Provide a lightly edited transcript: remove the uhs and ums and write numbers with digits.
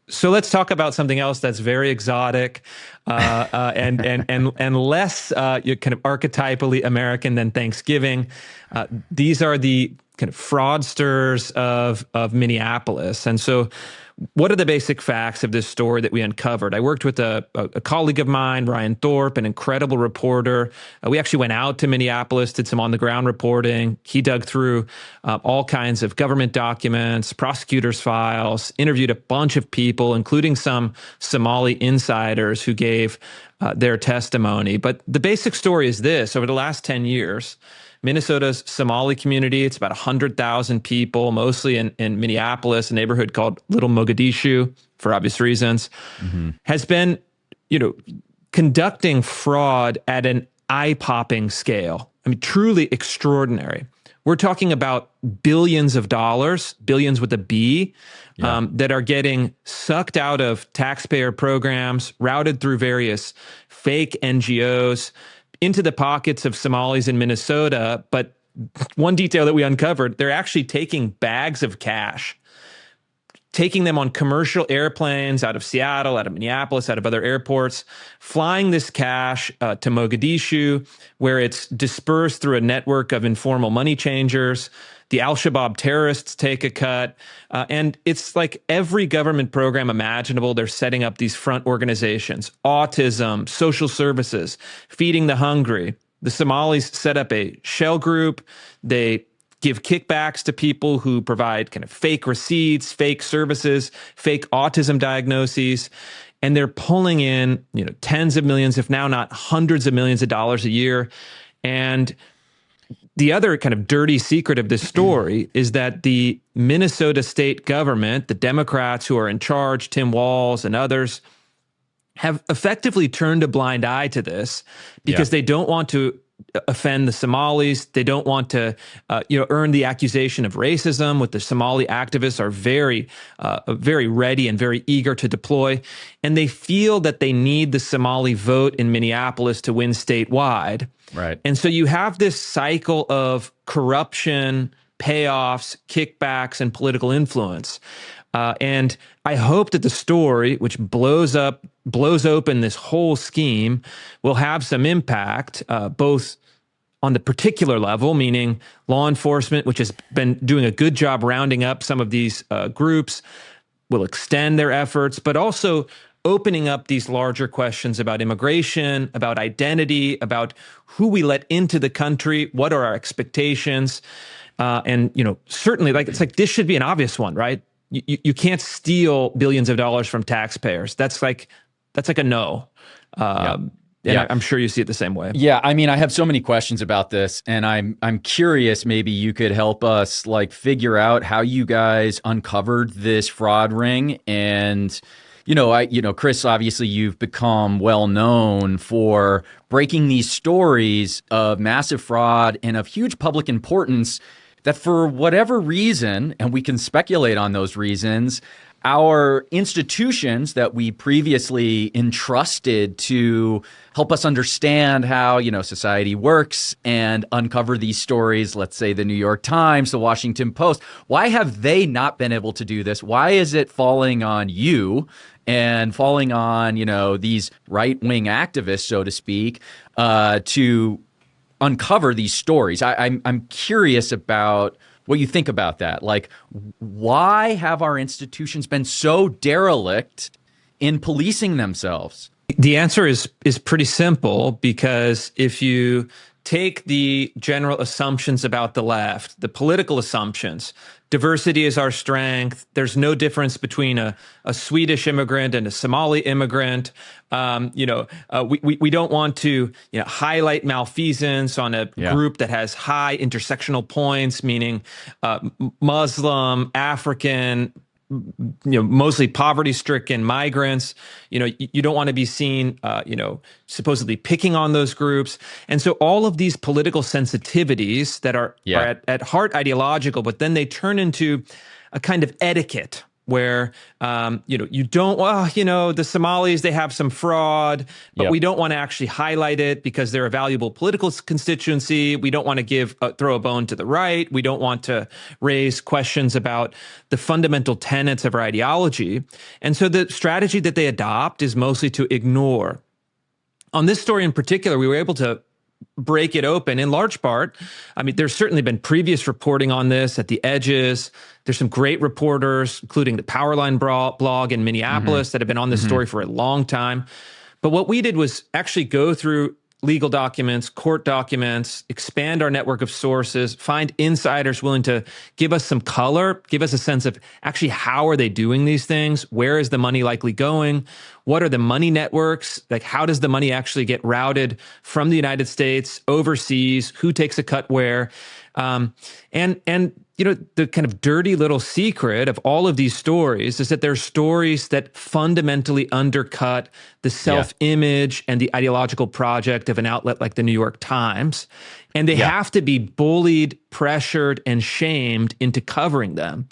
So let's talk about something else that's very exotic and less kind of archetypally American than Thanksgiving. These are the kind of fraudsters of Minneapolis. And so what are the basic facts of this story that we uncovered? I worked with a colleague of mine, Ryan Thorpe, an incredible reporter. We actually went out to Minneapolis, did some on-the-ground reporting. He dug through all kinds of government documents, prosecutors' files, interviewed a bunch of people, including some Somali insiders who gave their testimony. But the basic story is this. Over the last 10 years, Minnesota's Somali community, it's about 100,000 people, mostly in Minneapolis, a neighborhood called Little Mogadishu, for obvious reasons, has been, conducting fraud at an eye-popping scale. I mean, truly extraordinary. We're talking about billions of dollars, billions with a B, that are getting sucked out of taxpayer programs, routed through various fake NGOs, into the pockets of Somalis in Minnesota. But one detail that we uncovered, they're actually taking bags of cash, taking them on commercial airplanes out of Seattle, out of Minneapolis, out of other airports, flying this cash to Mogadishu, where it's dispersed through a network of informal money changers. The Al-Shabaab terrorists take a cut. And it's like every government program imaginable, they're setting up these front organizations: autism, social services, feeding the hungry. The Somalis set up a shell group. They give kickbacks to people who provide kind of fake receipts, fake services, fake autism diagnoses. And they're pulling in, tens of millions, if now not hundreds of millions of dollars a year. And the other kind of dirty secret of this story is that the Minnesota state government, the Democrats who are in charge, Tim Walz and others, have effectively turned a blind eye to this because they don't want to offend the Somalis. They don't want to, earn the accusation of racism, what the Somali activists are very ready and very eager to deploy. And they feel that they need the Somali vote in Minneapolis to win statewide. Right. And so you have this cycle of corruption, payoffs, kickbacks, and political influence. And I hope that the story, which blows open this whole scheme, will have some impact, both on the particular level, meaning law enforcement, which has been doing a good job rounding up some of these groups, will extend their efforts, but also opening up these larger questions about immigration, about identity, about who we let into the country, what are our expectations, and certainly, it's like this should be an obvious one, right? You can't steal billions of dollars from taxpayers. That's like a no. I'm sure you see it the same way. Yeah, I mean, I have so many questions about this, and I'm curious. Maybe you could help us figure out how you guys uncovered this fraud ring. And Chris, obviously you've become well known for breaking these stories of massive fraud and of huge public importance that for whatever reason, and we can speculate on those reasons, our institutions that we previously entrusted to help us understand how, society works and uncover these stories, let's say the New York Times, the Washington Post, why have they not been able to do this? Why is it falling on you and falling on, these right-wing activists, so to speak, to uncover these stories? I'm curious about what you think about that. Why have our institutions been so derelict in policing themselves? The answer is pretty simple, because if you take the general assumptions about the left, the political assumptions, diversity is our strength. There's no difference between a Swedish immigrant and a Somali immigrant. We don't want to highlight malfeasance on a group that has high intersectional points, meaning Muslim, African, mostly poverty-stricken migrants. You don't want to be seen, supposedly picking on those groups. And so all of these political sensitivities that are at heart ideological, but then they turn into a kind of etiquette where you don't, well, the Somalis, they have some fraud, but we don't want to actually highlight it because they're a valuable political constituency. We don't want to throw a bone to the right. We don't want to raise questions about the fundamental tenets of our ideology. And so the strategy that they adopt is mostly to ignore. On this story in particular, we were able to break it open in large part. I mean, there's certainly been previous reporting on this at the edges. There's some great reporters, including the Powerline blog in Minneapolis, that have been on this story for a long time. But what we did was actually go through legal documents, court documents, expand our network of sources, find insiders willing to give us some color, give us a sense of actually how are they doing these things? Where is the money likely going? What are the money networks? Like, how does the money actually get routed from the United States overseas? Who takes a cut where? The kind of dirty little secret of all of these stories is that they're stories that fundamentally undercut the self-image and the ideological project of an outlet like the New York Times. And they have to be bullied, pressured, and shamed into covering them.